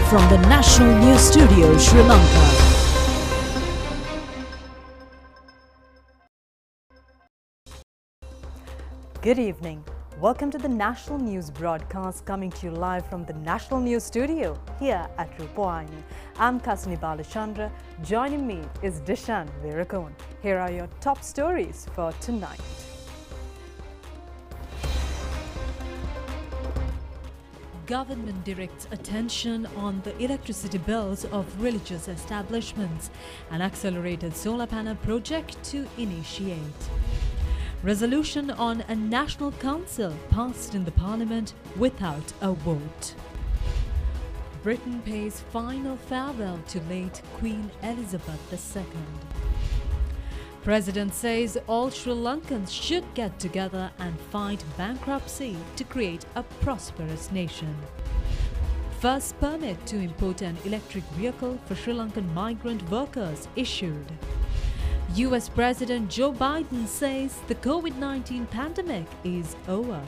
from the National News Studio, Sri Lanka. Good evening. Welcome to the National News broadcast coming to you live from the National News Studio here at Rupavahini. I'm Kasni Balachandra. Joining me is Dishan Virakon. Here are your top stories for tonight. Government directs attention on the electricity bills of religious establishments. An accelerated solar panel project to initiate. Resolution on a national council passed in the parliament without a vote. Britain pays final farewell to late Queen Elizabeth II. President says all Sri Lankans should get together and fight bankruptcy to create a prosperous nation. First permit to import an electric vehicle for Sri Lankan migrant workers issued. US President Joe Biden says the COVID-19 pandemic is over.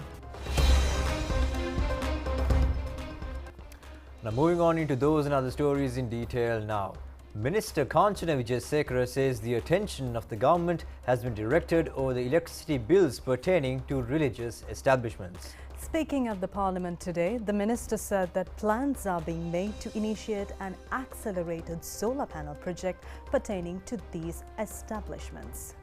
Now moving on into those and other stories in detail now. Minister Kanchana Wijesekara says the attention of the government has been directed over the electricity bills pertaining to religious establishments. Speaking at the Parliament today, the Minister said that plans are being made to initiate an accelerated solar panel project pertaining to these establishments.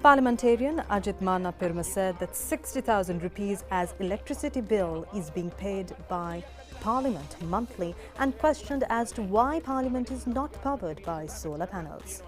Parliamentarian Ajit Manapirma said that 60,000 rupees as electricity bill is being paid by Parliament monthly and questioned as to why Parliament is not powered by solar panels.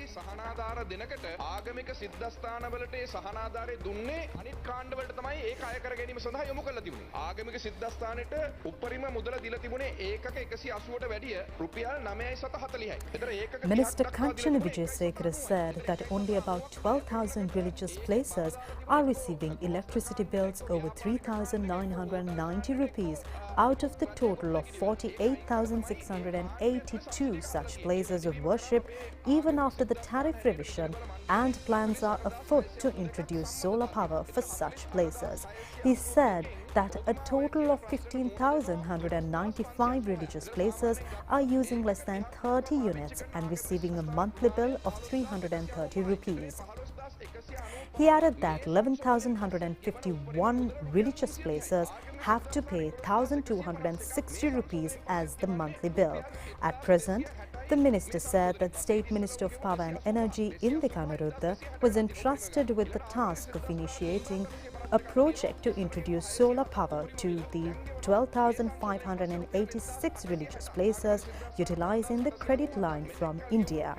සහනාධාර දෙනකට ආගමික සිද්ධාස්ථානවලට ඒ සහනාධාරය දුන්නේ අනිත් කාණ්ඩවලට තමයි ඒක අය කර ගැනීම සඳහා යොමු කරලා තිබුණේ. ආගමික සිද්ධාස්ථානෙට උපරිම මුදල දීලා තිබුණේ ඒකක 180ට වැඩිය රුපියල් 9.40යි. ඒතර ඒකක Minister Kanchana Wijesekara said that only about 12,000 religious places are receiving electricity bills over 3,990 rupees out of the total of 48,682 such places of worship, even after the tariff revision, and plans are afoot to introduce solar power for such places. He said that a total of 15,195 religious places are using less than 30 units and receiving a monthly bill of 330 rupees. He added that 11,151 religious places have to pay 1,260 rupees as the monthly bill. At present, the minister said that State Minister of Power and Energy Indika Anuruddha was entrusted with the task of initiating a project to introduce solar power to the 12,586 religious places utilizing the credit line from India.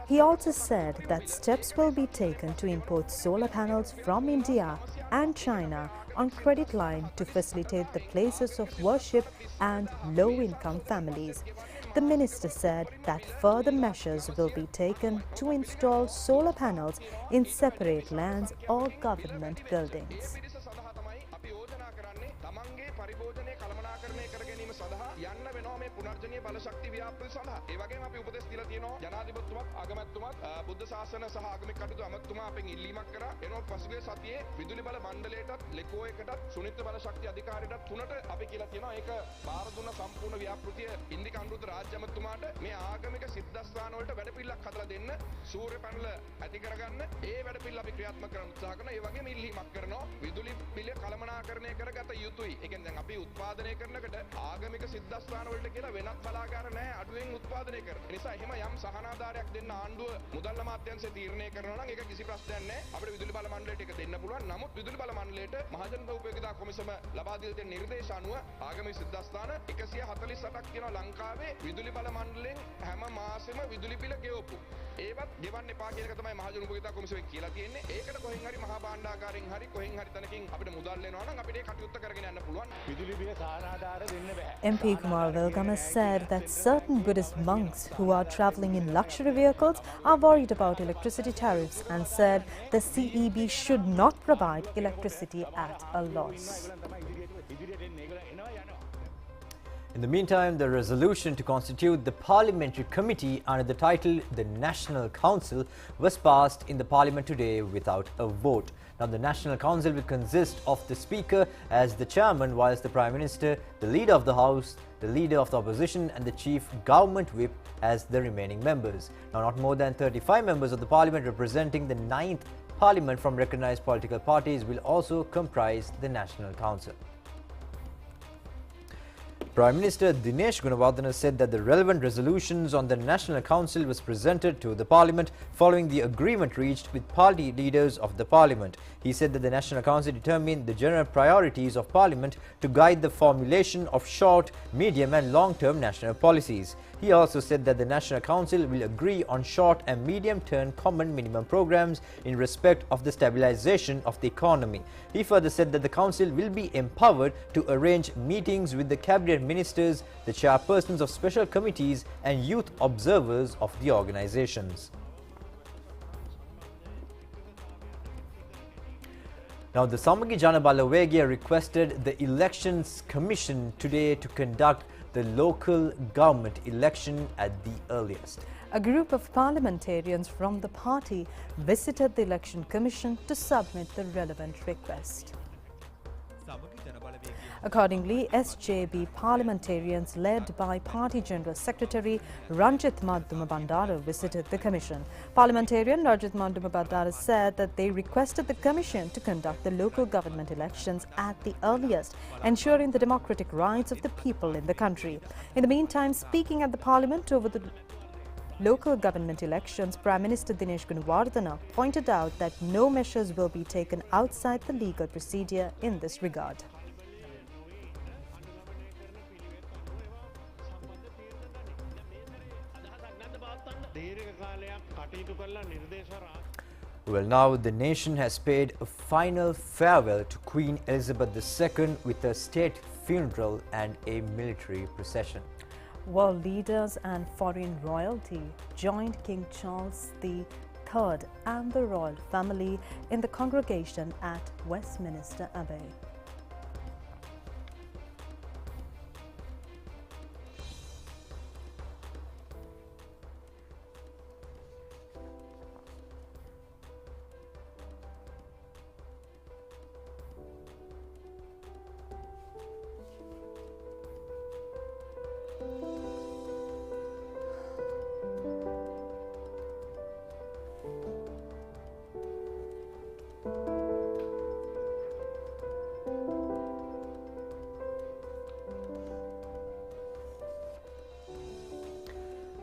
He also said that steps will be taken to import solar panels from India and China on credit line to facilitate the places of worship and low-income families. The minister said that further measures will be taken to install solar panels in separate lands or government buildings. යන්න වෙනවා මේ පුනර්ජනීය බලශක්ති ව්‍යාපෘති සඳහා. ඒ වගේම අපි උපදෙස් දීලා තියෙනවා ජනාධිපතිතුමත් අගමැතිතුමත් බුද්ධ ශාසන සහ ආගමික කටයුතු අමාත්‍යතුමා අපෙන් ඉල්ලීමක් කරා. එනවා පසුගිය සතියේ විදුලි බල මණ්ඩලයටත් ලෙකෝ එකටත් සුනිත්ත බලශක්ති අධිකාරියටත් තුනට අපි කියලා තියෙනවා ඒක බාර දුන්න සම්පූර්ණ ව්‍යාපෘතිය ඉන්දික අනුරුද්ධ රාජ්‍ය අමාත්‍යතුමාට මේ ආගමික සිද්ධාස්ථාන වලට වැඩපිළිවෙලක් හදලා දෙන්න සූර්ය පැනල ඇති කරගන්න ඒ වැඩපිළිවෙල අපි ක්‍රියාත්මක කරන්න උත්සාහ කරනවා. ඒ වගේම ඉල්ලීමක් කරනවා විදුලි බිල කළමනාකරණය කරගත යුතුයි. ඒ කියන්නේ දැන් අපි උත්පාදනය කරනකොට ආගමික සිද්ධාස්ථාන වලට කියලා වෙනත් බලාගාර නැහැ අඩුවෙන් උත්පාදනය කරන. ඒ නිසා එහෙම යම් සහනාධාරයක් දෙන්න ආණ්ඩුව මුදල් අමාත්‍යාංශය තීරණය කරනවා නම් ඒක කිසි ප්‍රශ්නයක් නැහැ. අපිට විදුලි බල මණ්ඩලයට ඒක දෙන්න පුළුවන්. නමුත් විදුලි බල මණ්ඩලයට මහජන උපයෝගිතා කොමිසම ලබා දී තියෙන නිර්දේශ අනුව ආගමික සිද්ධාස්ථාන 148ක් තියෙනවා ලංකාවේ විදුලි බල මණ්ඩලයෙන් හැම මාසෙම විදුලි බිල ගෙවපු. ඒවත් ගෙවන්න එපා කියන එක තමයි මහජන උපයෝගිතා කොමිසමෙන් කියලා තියෙන්නේ. ඒකට කොහෙන් හරි මහා භාණ්ඩාගාරයෙන් හරි කොහෙන් හරි තැනකින් අපිට මුදල් එනවා නම් අපිට ඒ කටයුත්ත කරගෙන යන්න පුළුවන්. විදුලි බිල සහනාධාර දෙන්න බෑ. MP Kumar Velgama said that certain Buddhist monks who are travelling in luxury vehicles are worried about electricity tariffs and said the CEB should not provide electricity at a loss. In the meantime, the resolution to constitute the parliamentary committee under the title the National Council was passed in the parliament today without a vote. Now, the National Council will consist of the Speaker as the chairman, whilst the Prime Minister, the Leader of the House, the Leader of the Opposition and the Chief Government Whip as the remaining members. Now, not more than 35 members of the Parliament representing the 9th Parliament from recognised political parties will also comprise the National Council. Prime Minister Dinesh Gunawardena said that the relevant resolutions on the National Council was presented to the Parliament following the agreement reached with party leaders of the Parliament. He said that the National Council determined the general priorities of Parliament to guide the formulation of short, medium and long-term national policies. He also said that the National Council will agree on short and medium-term common minimum programs in respect of the stabilization of the economy. He further said that the Council will be empowered to arrange meetings with the Cabinet Ministers, the chairpersons of special committees and youth observers of the organizations. Now, the Samagi Jana Balawegya requested the Elections Commission today to conduct the local government election at the earliest. A group of parliamentarians from the party visited the Election Commission to submit the relevant request. Accordingly, SJB parliamentarians led by Party General Secretary Ranjit Madhuma Bandara visited the Commission. Parliamentarian Ranjit Madhuma Bandara said that they requested the Commission to conduct the local government elections at the earliest, ensuring the democratic rights of the people in the country. In the meantime, speaking at the Parliament over the local government elections, Prime Minister Dinesh Gunawardena pointed out that no measures will be taken outside the legal procedure in this regard. Well, now the nation has paid a final farewell to Queen Elizabeth II with a state funeral and a military procession. World leaders and foreign royalty joined King Charles III and the royal family in the congregation at Westminster Abbey.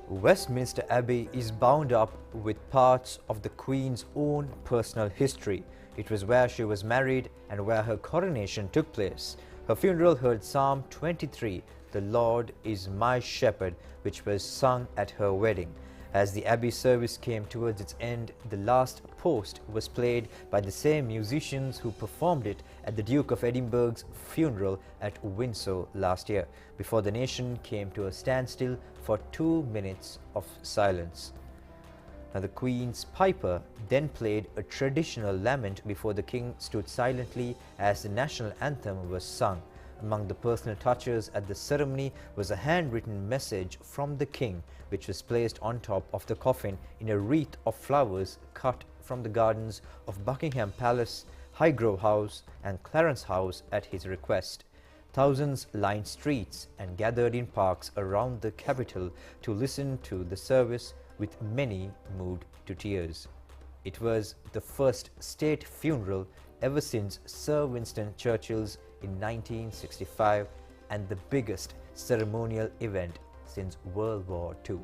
Westminster Abbey is bound up with parts of the Queen's own personal history. It was where she was married and where her coronation took place. Her funeral heard Psalm 23, "The Lord is my shepherd," which was sung at her wedding. As the Abbey service came towards its end, the last post was played by the same musicians who performed it at the Duke of Edinburgh's funeral at Windsor last year, before the nation came to a standstill for 2 minutes of silence. Now, the Queen's piper then played a traditional lament before the King stood silently as the national anthem was sung. Among the personal touches at the ceremony was a handwritten message from the King, which was placed on top of the coffin in a wreath of flowers cut from the gardens of Buckingham Palace, Highgrove House and Clarence House at his request. Thousands lined streets and gathered in parks around the capital to listen to the service, with many moved to tears. It was the first state funeral ever since Sir Winston Churchill's in 1965 and the biggest ceremonial event since World War II.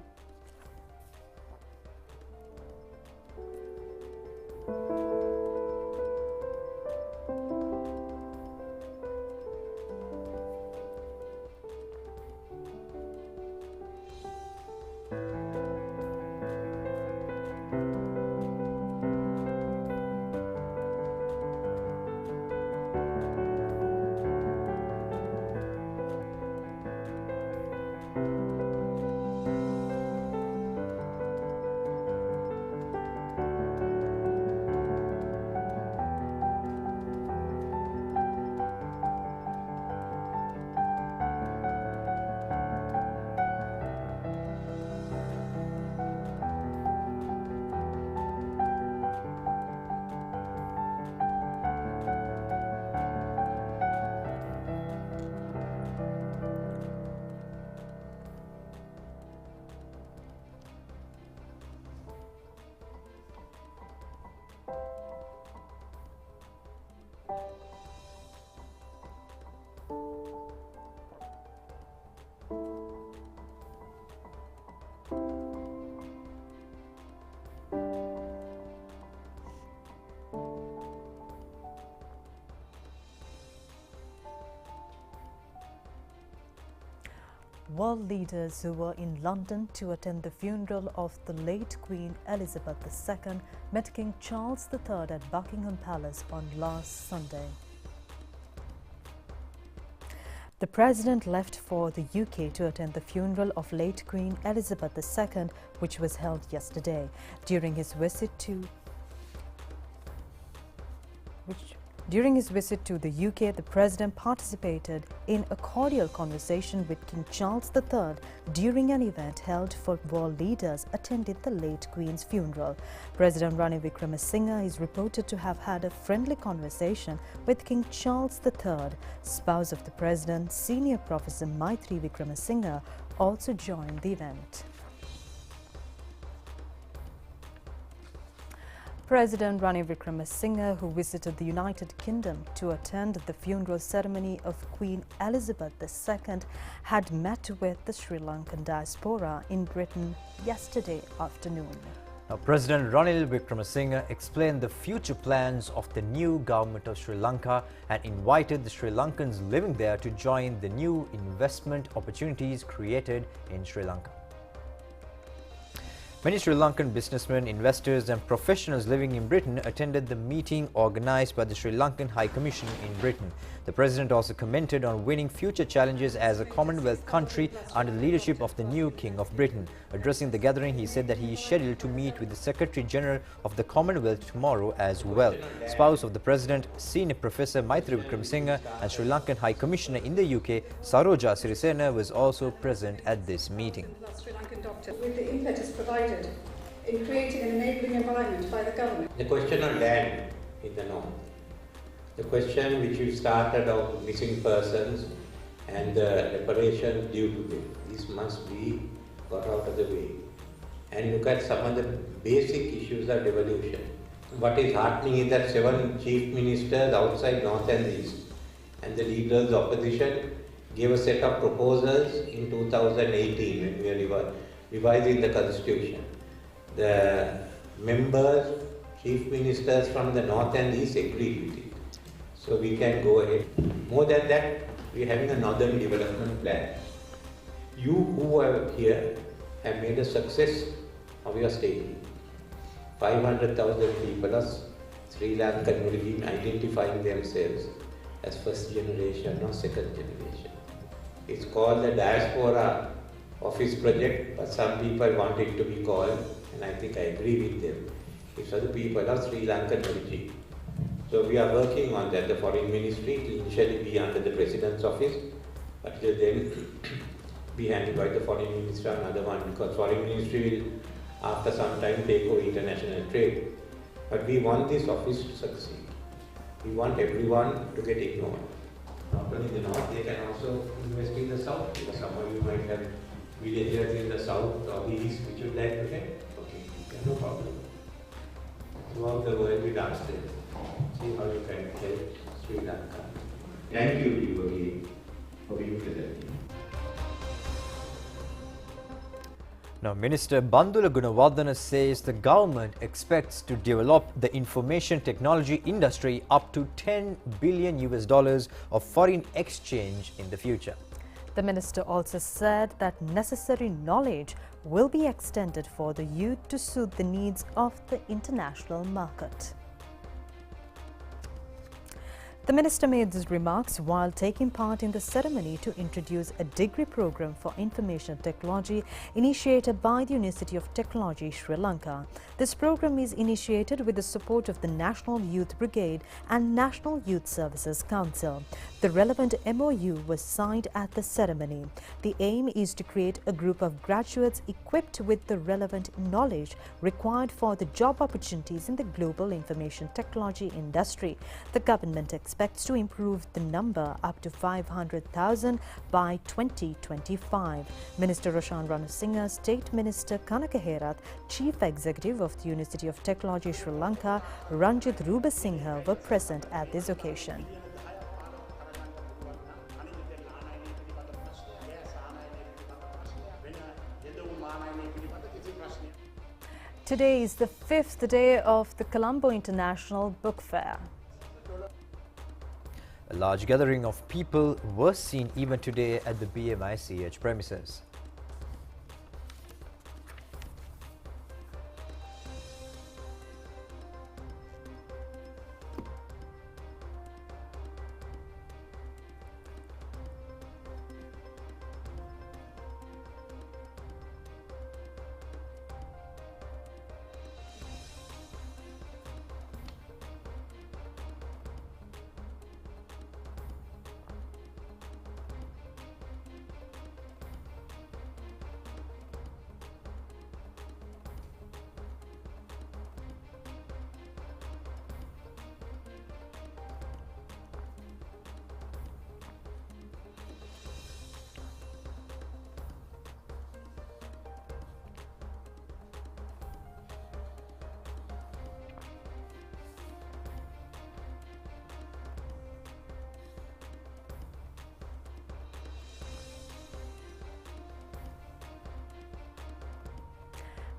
world leaders who were in London to attend the funeral of the late Queen Elizabeth II met King Charles III at Buckingham Palace on last Sunday. The President left for the UK to attend the funeral of late Queen Elizabeth II, which was held yesterday. During his visit to the UK, the President participated in a cordial conversation with King Charles III during an event held for world leaders attending the late Queen's funeral. President Ranil Wickremesinghe is reported to have had a friendly conversation with King Charles III. Spouse of the President, Senior Professor Maitri Wickremesinghe, also joined the event. President Ranil Wickremesinghe, who visited the United Kingdom to attend the funeral ceremony of Queen Elizabeth II, had met with the Sri Lankan diaspora in Britain yesterday afternoon. Now, President Ranil Wickremesinghe explained the future plans of the new government of Sri Lanka and invited the Sri Lankans living there to join the new investment opportunities created in Sri Lanka. Many Sri Lankan businessmen, investors and professionals living in Britain attended the meeting organized by the Sri Lankan High Commission in Britain. The President also commented on winning future challenges as a Commonwealth country under the leadership of the new King of Britain. Addressing the gathering, he said that he is scheduled to meet with the Secretary General of the Commonwealth tomorrow as well. Spouse of the President, Senior Professor Maitri Wickremesinghe and Sri Lankan High Commissioner in the UK, Saroja Sirisena, was also present at this meeting. Sri Lankan doctor, with the impetus provided in creating an enabling environment by the government. The question on land in the north. The question which you started of missing persons and the reparation due to them. This must be got out of the way. And look at some of the basic issues of devolution. What is heartening is that 7 chief ministers outside north and east and the leaders of opposition gave a set of proposals in 2018 when we were revising the constitution. The members, chief ministers from the north and east agreed with it. So we can go ahead. More than that, we are having a northern development plan. You who are here have made a success of your state. 500,000 people of Sri Lankan origin identifying themselves as first generation or second generation. It's called the Diaspora Office Project, but some people want it to be called, and I think I agree with them, it's for the people of Sri Lankan origin. So we are working on that. The Foreign Ministry will initially be under the President's office, but it will then be handled by the Foreign Minister, another one, because Foreign Ministry will after some time take over international trade. But we want this office to succeed. We want everyone to get ignored. Not only in the north, they can also invest in the south, because some of you might have villagers in the south or the east which would like to get. Okay, no problem. Throughout the world we dance there. See how you can help Sri Lanka. Thank you for being present. Now, Minister Bandula Gunawardena says the government expects to develop the information technology industry up to $10 billion of foreign exchange in the future. The minister also said that necessary knowledge will be extended for the youth to suit the needs of the international market. The minister made these remarks while taking part in the ceremony to introduce a degree program for information technology initiated by the University of Technology, Sri Lanka. This program is initiated with the support of the National Youth Brigade and National Youth Services Council. The relevant MOU was signed at the ceremony. The aim is to create a group of graduates equipped with the relevant knowledge required for the job opportunities in the global information technology industry. The government expects to improve the number up to 500,000 by 2025. Minister Roshan Ranasinghe, State Minister Kanaka Herath, Chief Executive of the University of Technology Sri Lanka, Ranjit Rupavahini were present at this occasion. Today is the 5th day of the Colombo International Book Fair. A large gathering of people was seen even today at the BMICH premises.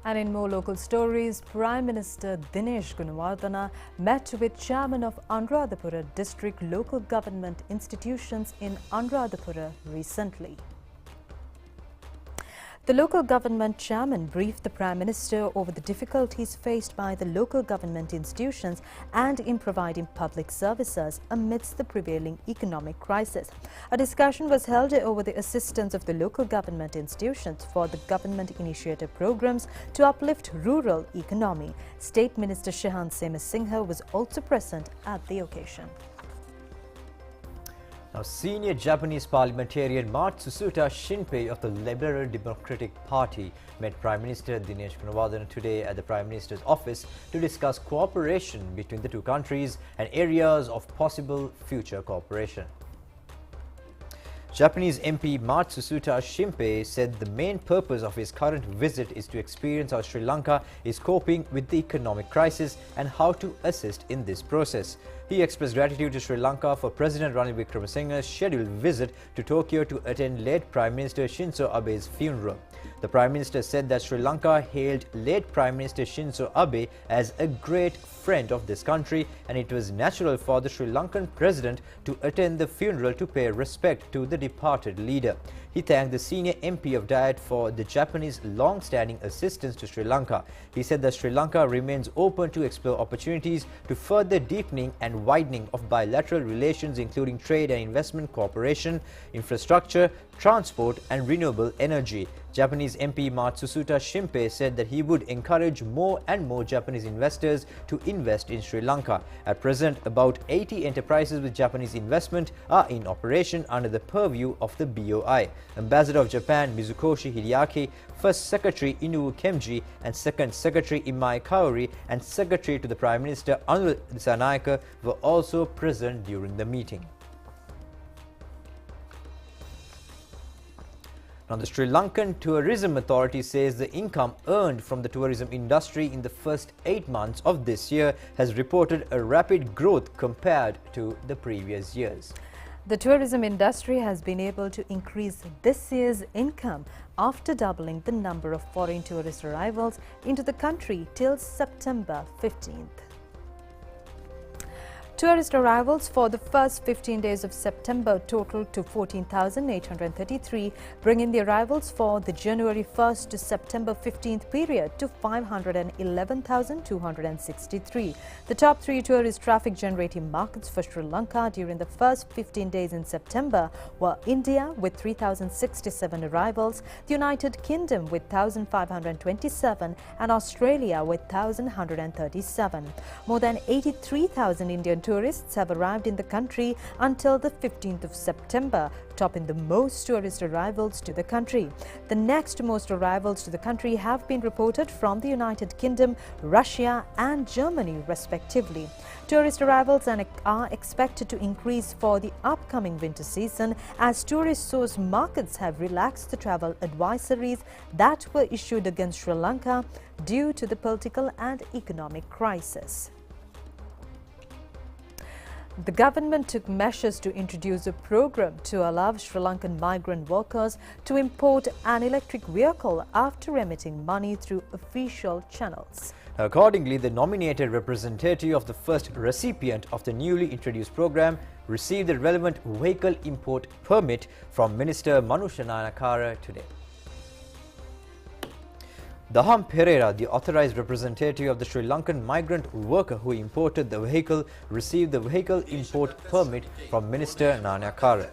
And in more local stories, Prime Minister Dinesh Gunawardena met with Chairman of Anuradhapura District Local Government Institutions in Anuradhapura recently. The local government chairman briefed the Prime Minister over the difficulties faced by the local government institutions and in providing public services amidst the prevailing economic crisis. A discussion was held over the assistance of the local government institutions for the government-initiated programs to uplift rural economy. State Minister Shehan Semasinghe was also present at the occasion. Now, senior Japanese parliamentarian Matsusuta Shinpei of the Liberal Democratic Party met Prime Minister Dinesh Gunawardena today at the Prime Minister's office to discuss cooperation between the two countries and areas of possible future cooperation. Japanese MP Matsusuta Shinpei said the main purpose of his current visit is to experience how Sri Lanka is coping with the economic crisis and how to assist in this process. He expressed gratitude to Sri Lanka for President Ranil Wickremesinghe's scheduled visit to Tokyo to attend late Prime Minister Shinzo Abe's funeral. The Prime Minister said that Sri Lanka hailed late Prime Minister Shinzo Abe as a great friend of this country, and it was natural for the Sri Lankan President to attend the funeral to pay respect to the departed leader. He thanked the senior MP of Diet for the Japanese long-standing assistance to Sri Lanka. He said that Sri Lanka remains open to explore opportunities to further deepening and widening of bilateral relations, including trade and investment cooperation, infrastructure, transport and renewable energy. Japanese MP Matsusuta Shinpei said that he would encourage more and more Japanese investors to invest in Sri Lanka. At present, about 80 enterprises with Japanese investment are in operation under the purview of the BOI. Ambassador of Japan Mizukoshi Hideaki, First Secretary Inoue Kemji and Second Secretary Imai Kaori and Secretary to the Prime Minister Anil Dissanayake were also present during the meeting. Now, the Sri Lankan Tourism Authority says the income earned from the tourism industry in the first 8 months of this year has reported a rapid growth compared to the previous years. The tourism industry has been able to increase this year's income after doubling the number of foreign tourist arrivals into the country till September 15th. Tourist arrivals for the first 15 days of September totaled to 14,833, bringing the arrivals for the January 1st to September 15th period to 511,263. The top 3 tourist traffic generating markets for Sri Lanka during the first 15 days in September were India with 3,067 arrivals, the United Kingdom with 1,527 and Australia with 1,137. More than 83,000 Indian tourists have arrived in the country until the 15th of September, topping the most tourist arrivals to the country. The next most arrivals to the country have been reported from the United Kingdom, Russia and Germany respectively. Tourist arrivals are expected to increase for the upcoming winter season as tourist source markets have relaxed the travel advisories that were issued against Sri Lanka due to the political and economic crisis. The government took measures to introduce a program to allow Sri Lankan migrant workers to import an electric vehicle after remitting money through official channels. Accordingly, the nominated representative of the first recipient of the newly introduced program, received the relevant vehicle import permit from Minister Manusha Nayanakara today. Daham Pereira, the authorized representative of the Sri Lankan migrant worker who imported the vehicle, received the vehicle import permit from Minister Nayanakara.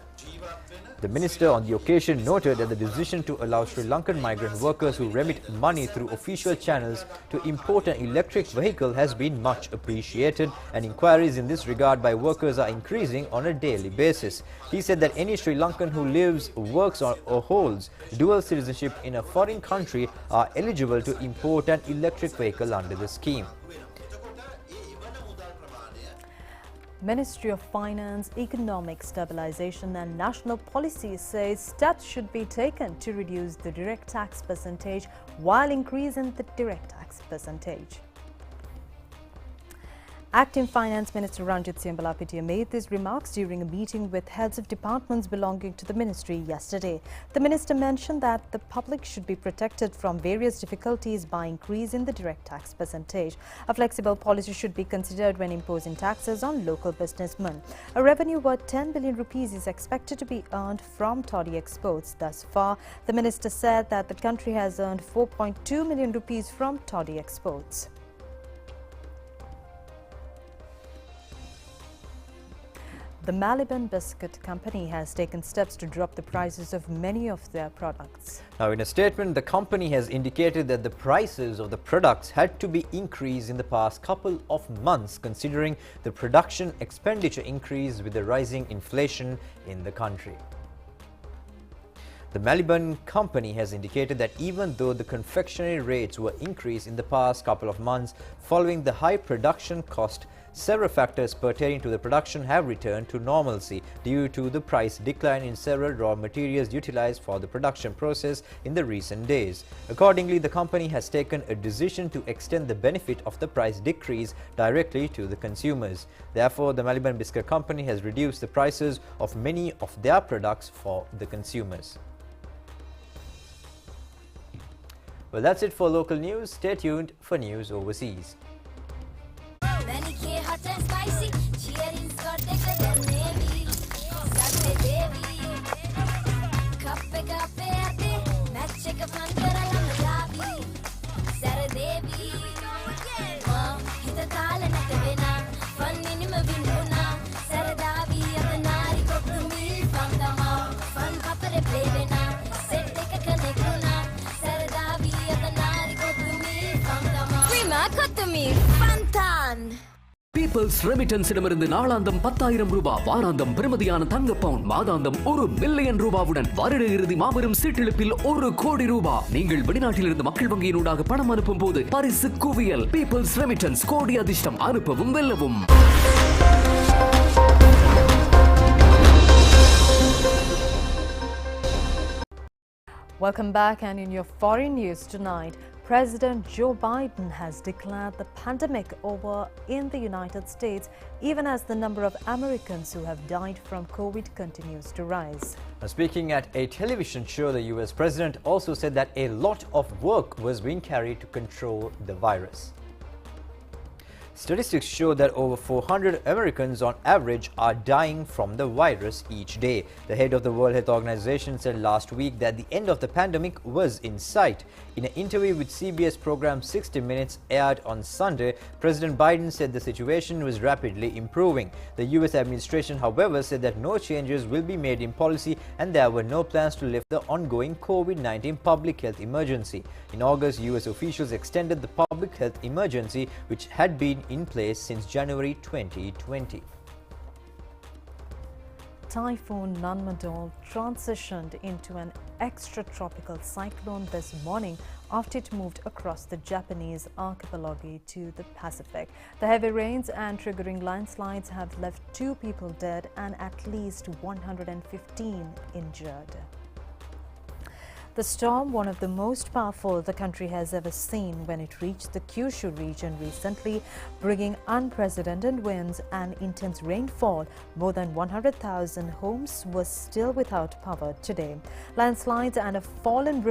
The minister on the occasion noted that the decision to allow Sri Lankan migrant workers who remit money through official channels to import an electric vehicle has been much appreciated, and inquiries in this regard by workers are increasing on a daily basis. He said that any Sri Lankan who lives, works or holds dual citizenship in a foreign country are eligible to import an electric vehicle under the scheme. Ministry of Finance, Economic Stabilization and National Policy says steps should be taken to reduce the direct tax percentage while increasing the direct tax percentage. Acting Finance Minister Ranjit Siambalapitiya made these remarks during a meeting with heads of departments belonging to the ministry yesterday. The minister mentioned that the public should be protected from various difficulties by increasing the direct tax percentage. A flexible policy should be considered when imposing taxes on local businessmen. A revenue worth 10 billion rupees is expected to be earned from toddy exports. Thus far, the minister said that the country has earned 4.2 million rupees from toddy exports. The Maliban Biscuit Company has taken steps to drop the prices of many of their products. Now, in a statement, the company has indicated that the prices of the products had to be increased in the past couple of months, considering the production expenditure increase with the rising inflation in the country. The Maliban company has indicated that even though the confectionery rates were increased in the past couple of months following the high production cost, several factors pertaining to the production have returned to normalcy due to the price decline in several raw materials utilized for the production process in the recent days. Accordingly, the company has taken a decision to extend the benefit of the price decrease directly to the consumers. Therefore, the Maliban Biscuit Company has reduced the prices of many of their products for the consumers. Well, that's it for local news. Stay tuned for news overseas. People's Remittance இடமிருந்து நாளாந்தம் 10,000 ரூபாய், வாராந்தம் பெறுமதியான தங்க பவுன், மாதாந்தம் 1 million ரூபாவுடன் வருட இறுதி மாபெரும் சீட்டிழப்பில் 1 கோடி ரூபாய். நீங்கள் வெளிநாட்டிலிருந்து மக்கள் வங்கியினூடாக பணம் அனுப்பும் போது பரிசு குவியல். People's Remittance, கோடி அதிர்ஷ்டம், அனுப்பவும் வெல்லவும். Welcome back, and in your foreign news tonight, President Joe Biden has declared the pandemic over in the United States, even as the number of Americans who have died from COVID continues to rise. Now, speaking at a television show, the US president also said that a lot of work was being carried to control the virus. Statistics show that over 400 Americans on average are dying from the virus each day. The head of the World Health Organization said last week that the end of the pandemic was in sight. In an interview with CBS program 60 Minutes aired on Sunday, President Biden said the situation was rapidly improving. The US administration, however, said that no changes will be made in policy and there were no plans to lift the ongoing COVID-19 public health emergency. In August, US officials extended the public health emergency, which had been in place since January 2020. Typhoon Nanmadol transitioned into an extratropical cyclone this morning after it moved across the Japanese archipelago to the Pacific. The heavy rains and triggering landslides have left 2 people dead and at least 115 injured. The storm, one of the most powerful the country has ever seen when it reached the Kyushu region recently, bringing unprecedented winds and intense rainfall. More than 100,000 homes were still without power today. Landslides and a fallen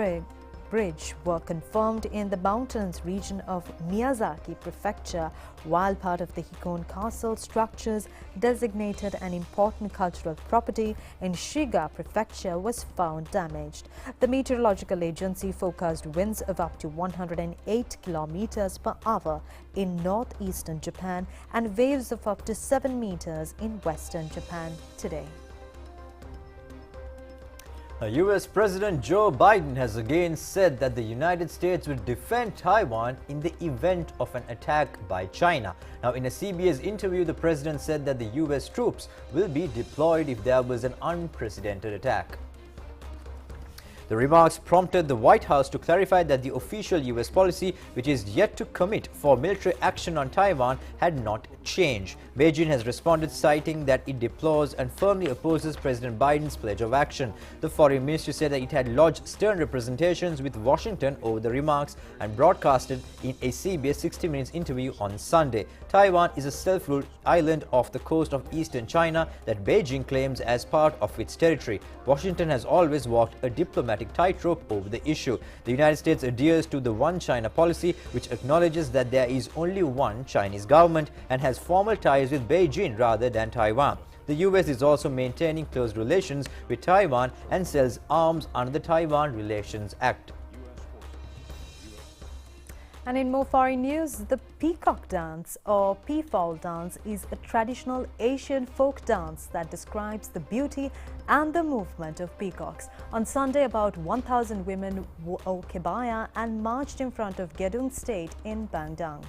bridge were confirmed in the mountainous region of Miyazaki Prefecture, while part of the Hikone Castle structures designated an important cultural property in Shiga Prefecture was found damaged. The meteorological agency forecast winds of up to 108 kilometers per hour in northeastern Japan and waves of up to 7 meters in western Japan today. US President Joe Biden has again said that the United States will defend Taiwan in the event of an attack by China. Now, in a CBS interview, the president said that the US troops will be deployed if there was an unprecedented attack. The remarks prompted the White House to clarify that the official US policy, which is yet to commit for military action on Taiwan, had not changed. Beijing has responded, citing that it deplores and firmly opposes President Biden's pledge of action. The foreign ministry said that it had lodged stern representations with Washington over the remarks and broadcasted in a CBS 60 Minutes interview on Sunday. Taiwan is a self-ruled island off the coast of eastern China that Beijing claims as part of its territory. Washington has always walked a diplomatic tightrope over the issue. The United States adheres to the One China policy, which acknowledges that there is only one Chinese government and has formal ties with Beijing rather than Taiwan. The US is also maintaining close relations with Taiwan and sells arms under the Taiwan Relations Act. And in more foreign news, the peacock dance or peafowl dance is a traditional Asian folk dance that describes the beauty and the movement of peacocks. On Sunday, about 1,000 women wore kebaya and marched in front of Gedung State in Bandung.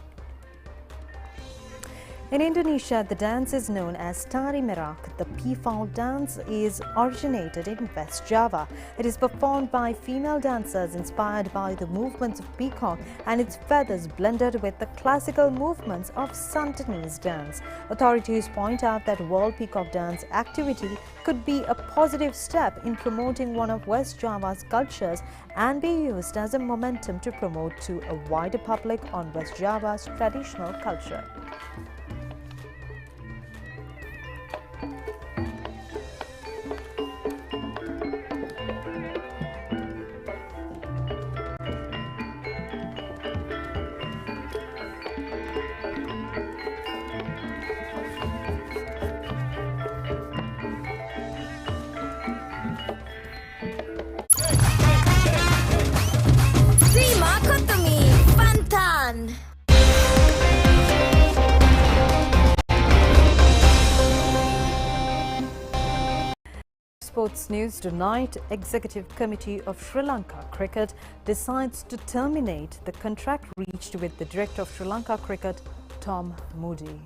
In Indonesia, the dance is known as Tari Merak. The peafowl dance is originated in West Java. It is performed by female dancers inspired by the movements of peacock and its feathers blended with the classical movements of Sundanese dance. Authorities point out that World Peacock Dance activity could be a positive step in promoting one of West Java's cultures and be used as a momentum to promote to a wider public on West Java's traditional culture. Sports news tonight. Executive Committee of Sri Lanka Cricket decides to terminate the contract reached with the Director of Sri Lanka Cricket, Tom Moody.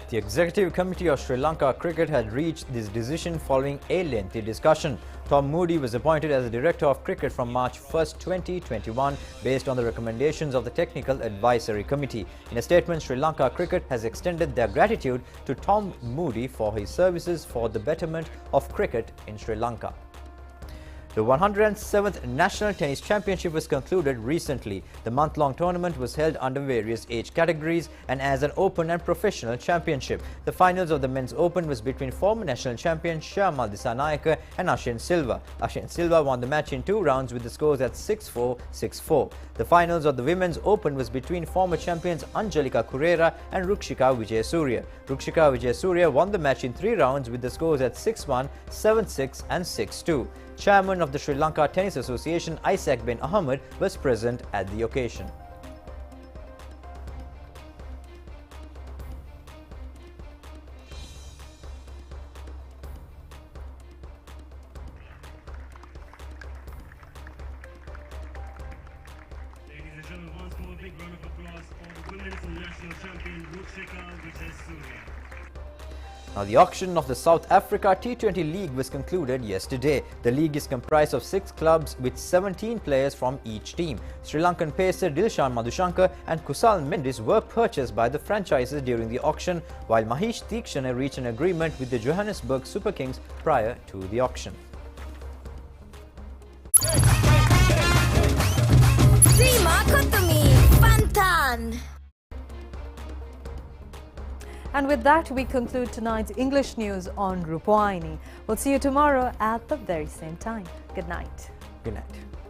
The Executive Committee of Sri Lanka Cricket had reached this decision following a lengthy discussion. Tom Moody was appointed as the Director of Cricket from March 1, 2021, based on the recommendations of the Technical Advisory Committee. In a statement, Sri Lanka Cricket has extended their gratitude to Tom Moody for his services for the betterment of cricket in Sri Lanka. The 107th National Tennis Championship was concluded recently. The month-long tournament was held under various age categories and as an open and professional championship. The finals of the Men's Open was between former national champion Shyama Dissanayake and Ashen Silva. Ashen Silva won the match in 2 rounds with the scores at 6-4, 6-4. The finals of the Women's Open was between former champions Anjalika Kurera and Rukshika Vijayasuriya. Rukshika Vijayasuriya won the match in 3 rounds with the scores at 6-1, 7-6 and 6-2. Chairman of the Sri Lanka Tennis Association, Isaac bin Ahmed, was present at the occasion. Ladies and gentlemen, once more, a big round of applause for the women's national champion, Rukshika Vijayasuriya. Now, the auction of the South Africa T20 League was concluded yesterday. The league is comprised of 6 clubs with 17 players from each team. Sri Lankan pacer Dilshan Madhushankar and Kusal Mendis were purchased by the franchises during the auction, while Mahesh Theekshana reached an agreement with the Johannesburg Super Kings prior to the auction. And with that, we conclude tonight's English news on Rupavahini. We'll see you tomorrow at the very same time. Good night. Good night.